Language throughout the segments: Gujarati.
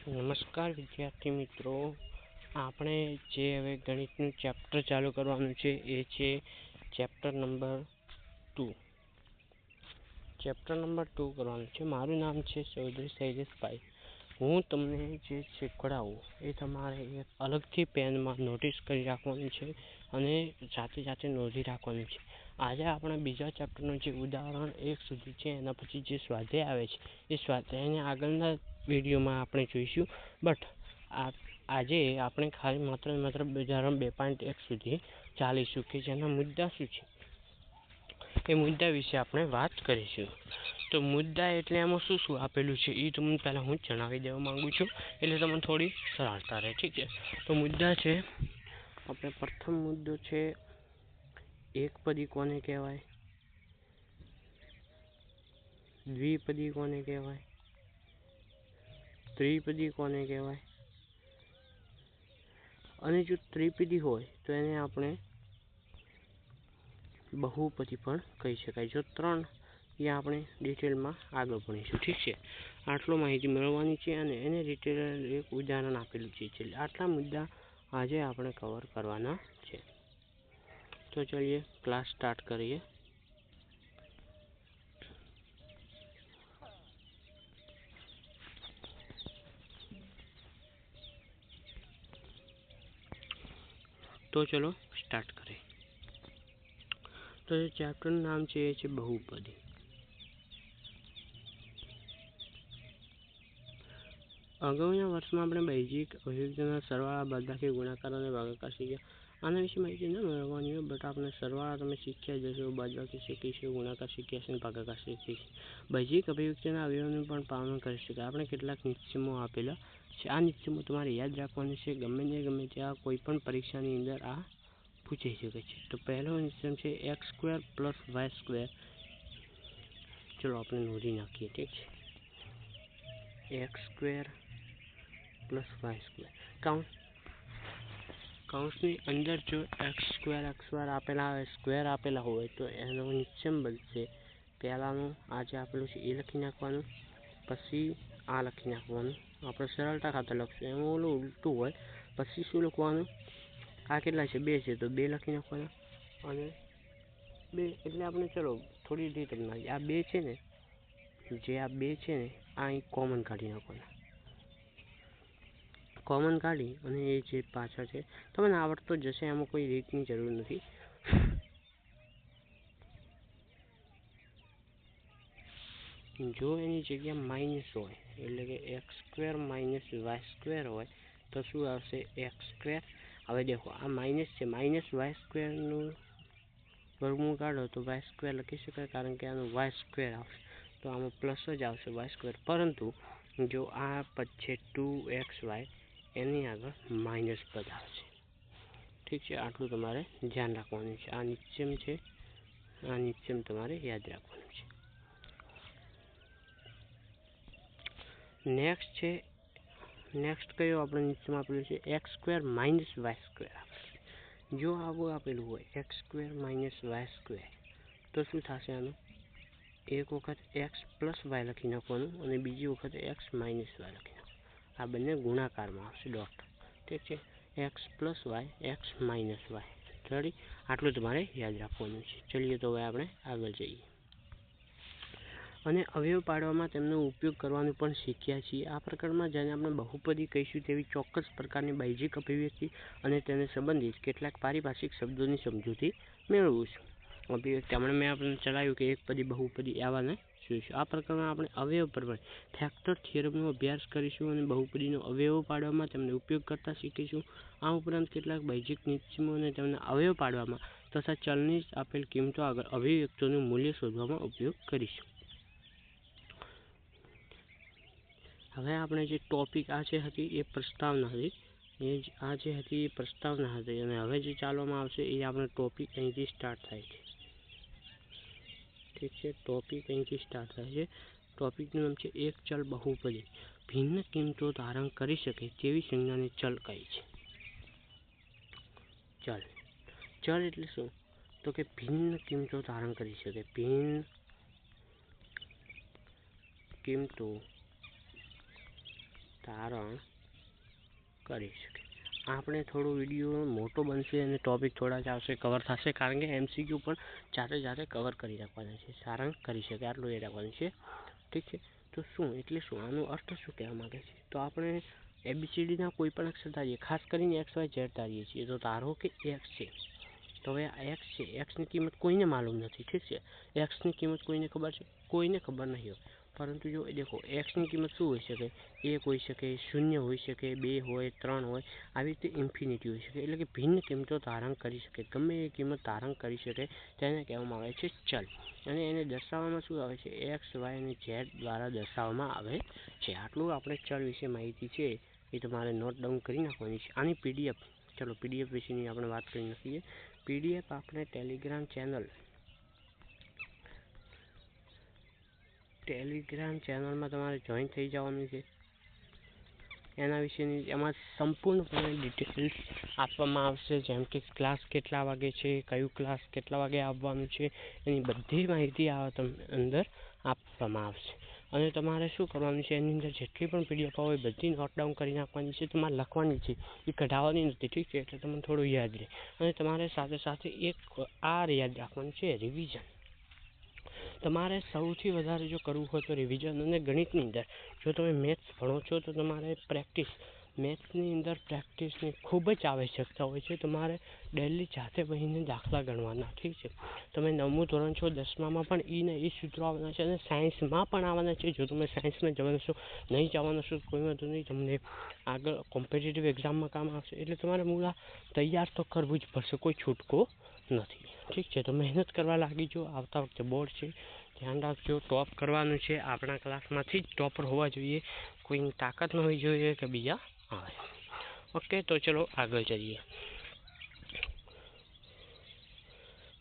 નમસ્કાર વિદ્યાર્થી મિત્રો, આપણે જે હવે ગણિતનું ચેપ્ટર ચાલુ કરવાનું છે એ છે ચેપ્ટર નંબર 2. ચેપ્ટર નંબર 2 કરવાનું છે. મારું નામ છે ચૌધરી શૈલેષભાઈ. હું તમને જે શીખવાડું એ તમારે એક અલગથી પેનમાં નોટિસ કરી રાખવાનું છે અને સાથે સાથે નોંધી રાખવાનું છે. આજે આપણે બીજા ચેપ્ટરનું જે ઉદાહરણ 1 સુધી છે એના પછી જે સ્વાધ્યાય આવે છે એ સ્વાધ્યાયને આગળના વિડીયોમાં આપણે જોઈશું. બટ આજે આપણે ખાલી માત્ર ઉદાહરણ 2.1 સુધી ચાલીશું કે જેના મુદ્દા શું છે એ મુદ્દા વિશે આપણે વાત કરીશું. તો મુદ્દા એટલે એમાં શું શું આપેલું છે એ તમને પહેલાં હું જણાવી દેવા માગું છું, એટલે તમને થોડી સરળતા રહે. ઠીક છે, તો મુદ્દા છે, આપણે પ્રથમ મુદ્દો છે એકપદી કોને કહેવાય, દ્વિપદી કોને કહેવાય, ત્રિપદી કોને કહેવાય, અને જો ત્રિપદી હોય તો એને આપણે બહુપદી પણ કહી શકાય. જો 3 એ આપણે ડિટેલમાં આગળ ભણીશું. ઠીક છે, આટલો માહિતી મેળવવાની છે અને એને ડિટેલ એક ઉદાહરણ આપેલું છે. એટલે આટલા મુદ્દા આજે આપણે કવર કરવાના છે. તો ચલીએ ક્લાસ સ્ટાર્ટ કરીએ. તો ચલો સ્ટાર્ટ કરીએ. તો જે ચેપ્ટરનું નામ છે એ છે બહુપદી. અગાઉના વર્ષમાં આપણે બેઝિક અભિવ્યક્તિના સરવાળા, બાદબાકી, ગુણાકાર અને ભાગાકાર શીખ્યા. આના વિશે માહિતી ન મેળવવાની હોય, બટ આપણે સરવાળા તમે શીખ્યા જશો, બાદબાકી શીખીશું, ગુણાકાર શીખ્યા છે અને ભાગાકાર શીખીશું. બેઝિક અભિવ્યક્તિના અવયવોનું પણ પાલન કરી શકાય. આપણે કેટલાક નિયમો આપેલા છે. આ નિયમો તમારે યાદ રાખવાનું છે. ગમે ત્યાં કોઈ પણ પરીક્ષાની અંદર આ પૂછી શકે છે. તો પહેલો નિયમ છે x² + y². ચલો આપણે નોંધી નાખીએ. ઠીક છે, x² + y². કૌંસની અંદર જો x² સ્ક્વેર આપેલા હોય તો એનો નિયમ બનશે. પહેલાનું આ જે આપેલું છે એ લખી નાખવાનું, પછી આ લખી નાખવાનું. આપણે સરળતા ખાતર લખશું. એમાં ઓલું ઉલટું હોય, પછી શું લખવાનું, આ કેટલા છે 2 છે તો 2 લખી નાખવાના. અને 2 એટલે આપણે ચલો થોડી રીતે આ 2 છે ને, જે આ 2 છે ને આ એક કોમન કાઢી નાખવાના. કોમન કાઢી અને એ જે પાછળ છે તમને આવડતો જશે, એમાં કોઈ રીતની જરૂર નથી. જો એની જગ્યા માઇનસ હોય, એટલે કે x² - y² હોય તો શું આવશે, x². હવે દેખો આ માઇનસ છે, -y²નું વર્ગમૂળ કાઢો તો y² લખી શકાય, કારણ કે આનું y² આવશે તો આમાં પ્લસ જ આવશે y². પરંતુ જો આ પદ છે 2xy એની આગળ માઇનસ પદ આવશે. ઠીક છે, આટલું તમારે ધ્યાન રાખવાનું છે. આ નિયમ છે, આ નિયમ તમારે યાદ રાખવાનું છે. નેક્સ્ટ કયો આપણે નિયમ આપેલું છે, x² - y². જો આવું આપેલું હોય x² - y² તો શું થશે, આનું એક વખત x + y લખી નાખવાનું અને બીજી વખત x - y લખી નાખવાનું. આ બંને ગુણાકારમાં આવશે, ડોટ. ઠીક છે, x + y, x - y. Ready, આટલું તમારે યાદ રાખવાનું છે. ચલીએ તો હવે આપણે આગળ જઈએ અને અવયવ પાડવામાં તેમનો ઉપયોગ કરવાનું પણ શીખ્યા છીએ. આ પ્રકરણમાં જેને આપણે બહુપદી કહીશું તેવી ચોક્કસ પ્રકારની બેઝિક અભિવ્યક્તિ અને તેને સંબંધિત કેટલાક પારિભાષિક શબ્દોની સમજૂતી મેળવું છું. અભિવ્યક્તિ મેં આપણે ચલાવ્યું કે એકપદી, બહુપદી આવાને જોઈશું. આ પ્રકરણમાં આપણે અવયવ પરમાણે ફેક્ટર થિયરમનો અભ્યાસ કરીશું અને બહુપદીનો અવયવો પાડવામાં તેમને ઉપયોગ કરતા શીખીશું. આ ઉપરાંત કેટલાક બેઝિક નિયમો અને તેમને અવયવ પાડવામાં તથા ચલની આપેલ કિંમતો આગળ અભિવ્યક્તિઓનું મૂલ્ય શોધવામાં ઉપયોગ કરીશું. હવે આપણે જે ટોપિક આ જે હતી એ પ્રસ્તાવના હતી, આ જે હતી એ પ્રસ્તાવના હતી, અને હવે જે ચાલવામાં આવશે એ આપણે ટોપિક અહીંથી સ્ટાર્ટ થાય છે. ઠીક છે, ટોપિક અહીંથી સ્ટાર્ટ થાય છે. ટોપિકનું નામ છે એક ચલ બહુપદી ભિન્ન કિંમતો ધારણ કરી શકે તેવી સંજ્ઞાને ચલ કહે છે. ચલ એટલે શું, તો કે ભિન્ન કિંમતો ધારણ કરી શકે, ભિન્ન કિંમતો ધારણ કરી શકે. આપણે થોડો વિડીયો મોટો બનશે અને ટોપિક થોડા જ આવશે, કવર થશે, કારણ કે MCQ પણ જાતે કવર કરી રાખવાના છે, સારાંશ કરી શકે આટલું એ રાખવાનું છે. ઠીક છે. તો શું એટલે શું, આનો અર્થ શું કહેવા માગે છે? તો આપણે ABCDના કોઈ પણ અક્ષર ધારીએ, ખાસ કરીને XYZ ધારીએ છીએ. તો ધારો કે X છે, તો હવે આ X છે, Xની કિંમત કોઈને માલુમ નથી. ઠીક છે. Xની કિંમત કોઈને ખબર છે? કોઈને ખબર નહીં હોય. પરંતુ જો દેખો Xની કિંમત શું હોઈ શકે? 1 હોઈ શકે, 0 હોઈ શકે, 2 હોય, 3 હોય, આવી રીતે ઇન્ફિનિટી હોઈ શકે. એટલે કે ભિન્ન કિંમતો ધારણ કરી શકે, ગમે એ કિંમત ધારણ કરી શકે, તેને કહેવામાં આવે છે ચલ. અને એને દર્શાવવામાં શું આવે છે? X, Y અને Z દ્વારા દર્શાવવામાં આવે છે. આટલું આપણે ચલ વિશે માહિતી છે એ તમારે નોટ ડાઉન કરી નાખવાની છે. આની PDF, ચલો PDF વિશેની આપણે વાત કરી નાખીએ. PDF આપણે ટેલિગ્રામ ચેનલમાં તમારે જોઈન થઈ જવાનું છે. એના વિશેની એમાં સંપૂર્ણપણે ડિટેલ્સ આપવામાં આવશે, જેમ કે ક્લાસ કેટલા વાગે છે, કયું ક્લાસ કેટલા વાગે આવવાનું છે, એની બધી માહિતી અંદર આપવામાં આવશે. અને તમારે શું કરવાનું છે, એની અંદર જેટલી પણ PDF હોય બધી નોટ ડાઉન કરી નાખવાની છે, તમારે લખવાની છે, એ કઢાવવાની નથી. ઠીક છે. એટલે તમને થોડું યાદ રહે. અને તમારે સાથે સાથે એક યાદ રાખવાનું છે, રિવિઝન. તમારે સૌથી વધારે જો કરવું હોય તો રિવિઝન. અને ગણિતની અંદર જો તમે મેથ્સ ભણો છો તો તમારે મેથ્સની અંદર પ્રેક્ટિસની ખૂબ જ આવશ્યકતા હોય છે. તમારે ડેલી જાતે બહીને દાખલા ગણવાના. ઠીક છે. તમે 9મું ધોરણ છો, 10મામાં પણ એ સૂત્રો આવવાના છે, અને સાયન્સમાં પણ આવવાના છે. જો તમે સાયન્સમાં જવાના છો, નહીં જવાના છો, કોઈ વાંધો નહીં, તમને આગળ કોમ્પિટિટિવ એક્ઝામમાં કામ આવશે. એટલે તમારે મૂળા તૈયાર તો કરવું જ પડશે, કોઈ છૂટકો નથી. ઠીક છે. તો મહેનત કરવા લાગી જો. આવતા વખતે બોર્ડ છે, ધ્યાન રાખજો. ટોપ કરવાનું છે. આપણા ક્લાસમાંથી જ ટોપર હોવા જોઈએ, કોઈની તાકાત ન હોવી જોઈએ કે બીજા આવે. ઓકે. તો ચલો આગળ જઈએ.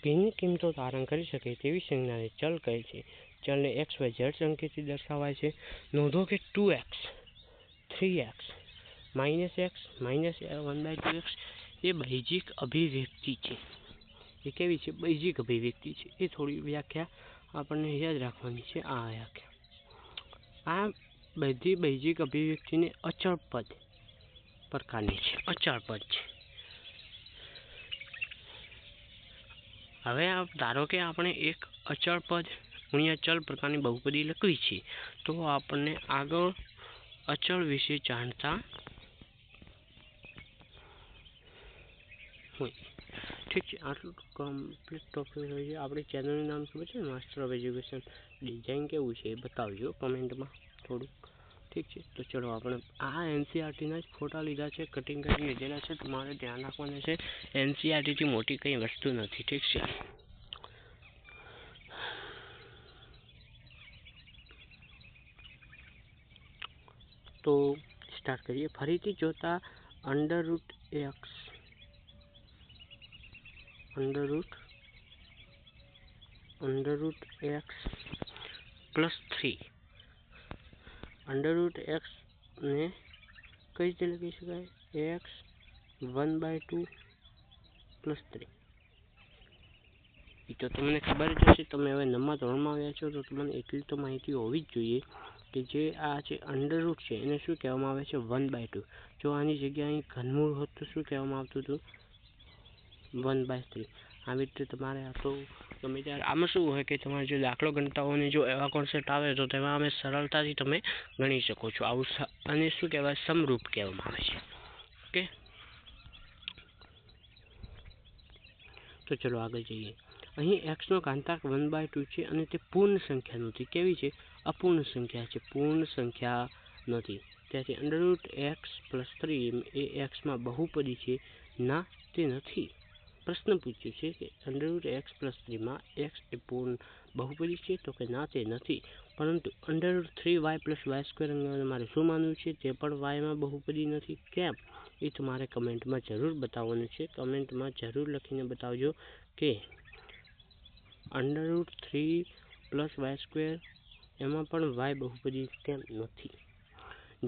ભિન્ન કિંમતો ધારણ કરી શકે તેવી સંજ્ઞાને ચલ કહે છે. ચલને XYZ સંકેતથી દર્શાવાય છે. નોંધો કે 2x, 3x, -x, -1/2x એ બૈજિક અભિવ્યક્તિ છે. એ કેવી છે? બૈજિક અભિવ્યક્તિ છે. એ થોડી વ્યાખ્યા આપણને યાદ રાખવાની છે. આ બધી બૈજિક અભિવ્યક્તિને અચળ પદ પ્રકારની છે. અચળ પદ છે. હવે ધારો કે આપણે એક અચળ પદ ગુણ્યા ચલ પ્રકારની બહુપદી લખવી છે, તો આપણને આગળ અચળ વિશે જાણતા હોય. ઠીક છે. આટલું કમ્પ્લીટ ટોપિક હોય છે. આપણી ચેનલનું નામ ખબર છે? Master of education. ડિઝાઇન કેવું છે એ બતાવજો કમેન્ટમાં થોડુંક. ઠીક છે. તો ચલો આપણે આ NCERTના જ ફોટા લીધા છે, કટિંગ કરીને લીધેલા છે. તમારે ધ્યાન રાખવાનું છે, NCERTથી મોટી કંઈ વસ્તુ નથી. ઠીક છે. તો સ્ટાર્ટ કરીએ. ફરીથી જોતા √x +3 √x ને કઈ રીતે લખી શકાય? x 1/2 +3. એ તો તમને ખબર જ હશે. તમે હવે 9મા ધોરણમાં આવ્યા છો તો તમને એટલી તો માહિતી હોવી જ જોઈએ કે જે આ છે અંડરરૂટ છે એને શું કહેવામાં આવે છે? 1/2. જો આની જગ્યાએ અહીં ઘનમૂળ હોત તો શું કહેવામાં આવતું હતું? 1/3. આવી રીતે તમારે આ તો ગમે ત્યારે આમાં શું હોય કે તમારે જો દાખલો ગણતા હોય અને જો એવા કોન્સેપ્ટ આવે તો તેમાં અમે સરળતાથી તમે ગણી શકો છો. આવું અને શું કહેવાય? સમરૂપ કહેવામાં આવે છે. ઓકે. તો ચલો આગળ જઈએ. અહીં xનો ઘાતાંક 1/2 છે અને તે પૂર્ણ સંખ્યા નથી. કેવી છે? અપૂર્ણ સંખ્યા છે, પૂર્ણ સંખ્યા નથી. ત્યાંથી √x +3 એ xમાં બહુપદી છે? ના, તે નથી. પ્રશ્ન પૂછ્યો છે કે √x +3 માં x એ પૂર્ણ બહુપદી છે? તો કે ના, તે નથી. પરંતુ √3y + y² અંગે મારે શું માનવું છે? તે પણ yમાં બહુપદી નથી. કેમ? એ તમારે કમેન્ટમાં જરૂર બતાવવાનું છે. કમેન્ટમાં જરૂર લખીને બતાવજો કે √3 + y² એમાં પણ y બહુપદી કેમ નથી.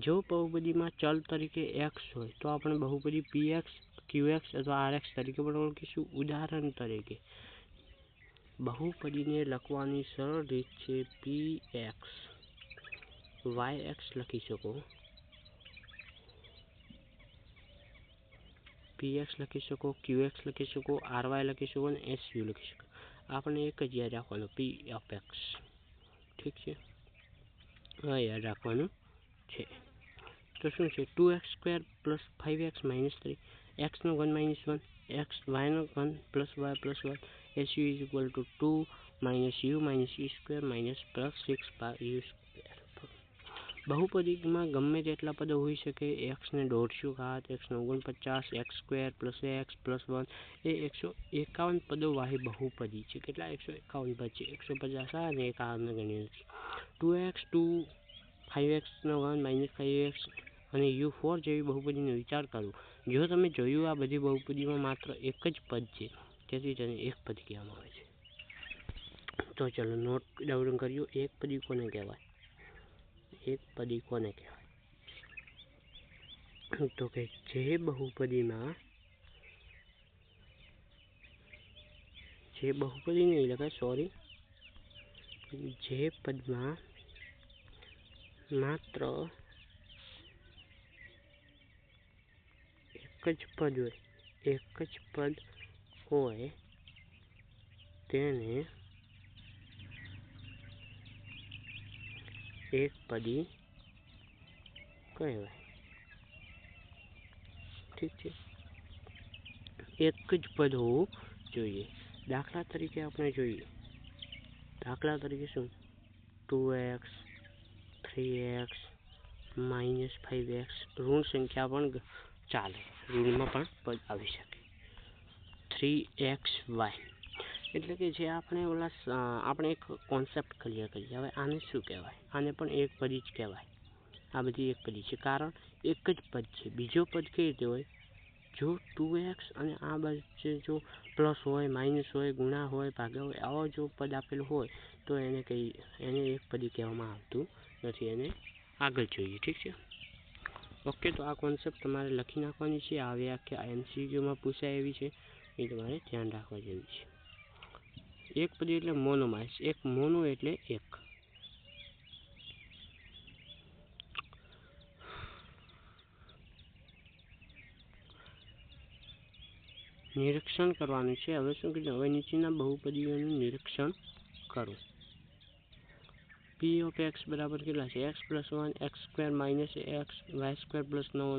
જો બહુપદીમાં ચલ તરીકે x હોય તો આપણે બહુપદી px, qx અથવા rx તરીકે પણ ઓળખીશું. ઉદાહરણ તરીકે બહુપદીને લખવાની સરળ રીત છે px yx લખી શકો px લખી શકો, qx લખી શકો, ry લખી શકો અને su લખી શકો. આપણે એક જ યાદ રાખવાનું, p of x. ઠીક છે, આ યાદ રાખવાનું છે. તો શું છે 2x² + 5x - 3 x નો ઘન -1 x y નો ઘન + y + 1 su = 2 - u - u² - +6u². બહુપદીમાં ગમે તેટલા પદો હોઈ શકે. x ને 150 ઘાત, x ને 49, x² + x + 1 એ 151 પદો વાળી બહુપદી છે. કેટલા? 151 પદ છે. 150 આ અને 51 ગણ્યું નથી. 2x 2 5x નો ઘન - 5x અને u4 જેવી બહુપદીનો વિચાર કરો. જો તમે જોયું આ બધી બહુપદીમાં માત્ર એક જ પદ છે, તેથી તેને એકપદી કહેવામાં આવે છે. તો ચલો નોટ ડાઉન કર્યો. એકપદી કોને કહેવાય? એકપદી કોને કહેવાય? તો કે જે બહુપદી નહીં લખાય, સોરી, જે પદમાં માત્ર એક જ પદ હોય તેને એકપદી કહેવાય. ઠીક છે, એક જ પદ હોવું જોઈએ. દાખલા તરીકે આપણે જોઈએ, દાખલા તરીકે શું 2x 3x -5x ઋણ સંખ્યા પણ ચાલે, ઋણમાં પણ પદ આવી શકે. 3xy એટલે કે જે આપણે એક કોન્સેપ્ટ ક્લિયર કરીએ. હવે આને શું કહેવાય? આને પણ એકપદી જ કહેવાય. આ બધી એકપદી છે, કારણ એક જ પદ છે. બીજો પદ કઈ રીતે હોય? જો 2x અને આ વચ્ચે જો પ્લસ હોય, માઇનસ હોય, ગુણા હોય, ભાગા હોય, આવો જો પદ આપેલું હોય તો એને એકપદી કહેવામાં આવતું નથી. એને આગળ જોઈએ. ઠીક છે, ઓકે. તો આ કોન્સેપ્ટ તમારે લખી નાખવાની છે. આ વ્યાખ્યા MCQમાં પૂછાય એવી છે, એ તમારે ધ્યાન રાખવા જેવી છે. એકપદી એટલે મોનોમાસ. એક મોનો એટલે એક. નિરીક્ષણ કરવાનું છે. હવે શું કીધું? હવે નીચેના બહુપદીઓનું નિરીક્ષણ કરો. p of x બરાબર કેટલા છે? x + 1 x² - x y² + 9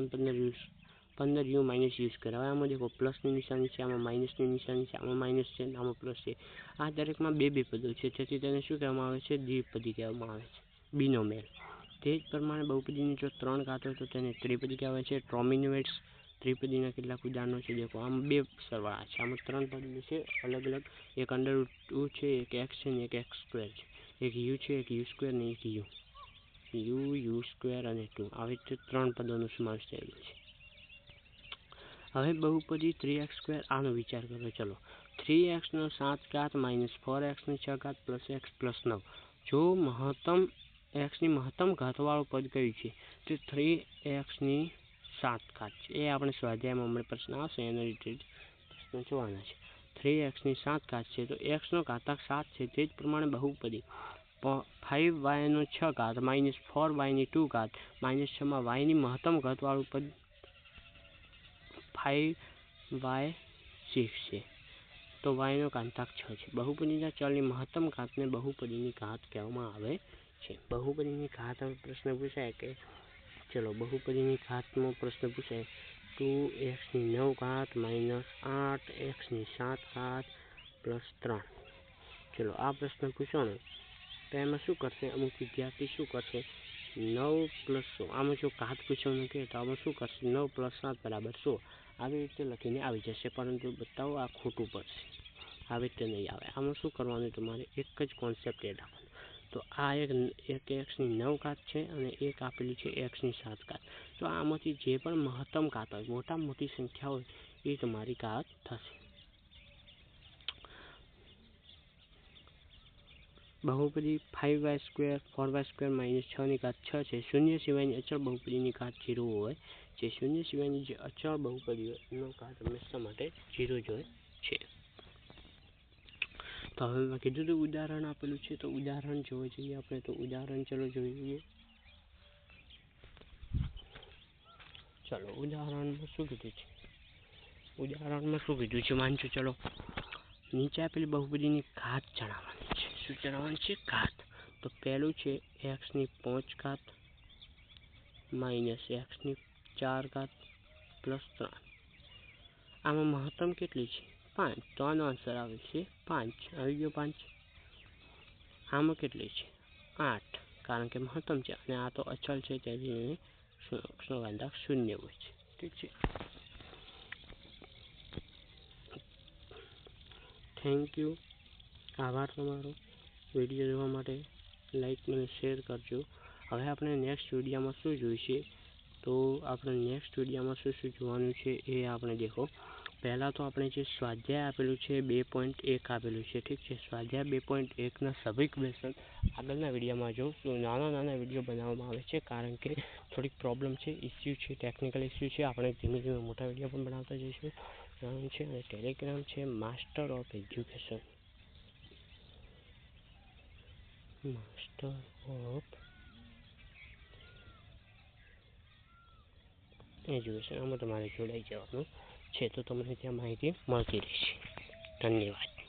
15u - u². હવે આમાં દેખો પ્લસની નિશાની છે, આમાં માઇનસની નિશાની છે, આમાં માઇનસ છે, આમાં પ્લસ છે. આ દરેકમાં બે પદો છે, તેથી તેને શું કહેવામાં આવે છે? દ્વિપદી કહેવામાં આવે છે, બિનોમિયલ. તે જ પ્રમાણે બહુપદીની જો 3 ઘાત હોય તો તેને ત્રિપદી કહેવાય છે. ટ્રોમિનોઇડ્સ ત્રિપદીના કેટલાક ઉદાહરણો છે. દેખો આમાં બે સરવાળા છે, આમાં 3 પદો છે અલગ અલગ. એક √2 છે, એક x છે અને એક x² છે. એક u છે, એક u² અને એક u² અને 2. આવી રીતે 3 પદોનો સમાવેશ થયેલો છે. હવે બહુપદી 3x². આનો વિચાર કરો. ચલો 3x નો 7 ઘાત - 4x ની 6 ઘાત + x + 9. જો x ની મહત્તમ ઘાતવાળું પદ કયું છે? તે 3x ની 7 ઘાત છે. એ આપણે સ્વાધ્યાયમાં હમણાં પ્રશ્ન આવશે, એના રિલેટેડ પ્રશ્ન જોવાના છે. 3x ની 7 ઘાત છે તો x નો ઘાતાંક 7 છે. તે જ પ્રમાણે બહુપદી 5y નો 6 ઘાત - 4y ની 2 ઘાત -6 માં y ની મહત્તમ ઘાતવાળું પદ 5y6 છે, તો y નો ઘાતાંક 6 છે. બહુપદીના ચલની મહત્તમ ઘાતને બહુપદીની ઘાત કહેવામાં આવે છે. બહુપદીની ઘાત પ્રશ્ન પૂછાય કે ચલો બહુપદીની ઘાતનો પ્રશ્ન પૂછાય 2x ની 9 ઘાત - 8x ની 7 ઘાત +3. ચલો આ પ્રશ્ન પૂછો ને તો એમાં શું કરશે? અમુક વિદ્યાર્થી શું કરશે? 9 + 100. આમાં જો ઘાત પૂછવાનું કહે તો આમાં શું કરશે? 9 + 7 = 100. આવી રીતે લખીને આવી જશે, પરંતુ બતાવો આ ખોટું પડશે. આવી રીતે નહીં આવે. આમાં શું કરવાનું? તમારે એક જ કોન્સેપ્ટ યાદ રાખવાનો. તો આ એક x ની 9 ઘાત છે અને એક આપેલી છે x ની 7 ઘાત. તો આમાંથી જે પણ મહત્તમ ઘાત હોય, મોટામાં મોટી સંખ્યા હોય, એ તમારી ઘાત થશે. બહુપદી 5y² 4y² - 6 ની ઘાત 6 છે. શૂન્ય સિવાયની અચળ બહુપદીની ઘાત 0 હોય છે. શૂન્ય સિવાયની જે અચળ બહુપદી હોય એનો ઘાત હંમેશા માટે 0 જ હોય છે. તો હવે મેં કીધું હતું ઉદાહરણ આપેલું છે, તો ઉદાહરણ જોવા જઈએ આપણે. તો ઉદાહરણ ચલો જોઈએ. ચલો ઉદાહરણમાં શું કીધું છે? ઉદાહરણમાં શું કીધું છે વાંચો ચલો. નીચે આપેલી બહુપદીની ઘાત જણાવવાની છે. શું જણાવવાની છે? ઘાત. તો પહેલું છે એક્સની 5 ઘાત માઇનસ એક્સની 4 ઘાત પ્લસ 3. આમાં મહત્તમ કેટલી છે? 5. તો આનો આન્સર આવે છે 5. આવી ગયો 5. આમાં કેટલી છે? 8, કારણ કે મહત્તમ છે અને આ તો અચળ છે તેથી અક્ષનો ગાંધાક 0 હોય છે. ઠીક છે. Thank you. આભાર તમારો વિડીયો જોવા માટે. લાઈક અને શેર કરજો. હવે આપણે નેક્સ્ટ વિડીયોમાં શું જોઈશે, તો આપણે નેક્સ્ટ વિડીયોમાં શું જોવાનું છે એ આપણે દેખો. પહેલાં તો આપણે જે સ્વાધ્યાય આપેલું છે 2.1 આપેલું છે. ઠીક છે. સ્વાધ્યાય 2.1ના સભી ક્વેશ્ચન આગળના વિડીયોમાં જોઉં. નાના વિડીયો બનાવવામાં આવે છે કારણ કે થોડીક પ્રોબ્લેમ છે, ઇસ્યુ છે, ટેકનિકલ ઇસ્યુ છે. આપણે ધીમે ધીમે મોટા વિડીયો પણ બનાવતા જઈશું. છે અને ટેલિગ્રામ છે માસ્ટર ઓફ એજ્યુકેશન. આમાં તમારે જોડાઈ જવાનું છે તો તમને ત્યાં માહિતી મળતી રહેશે. ધન્યવાદ.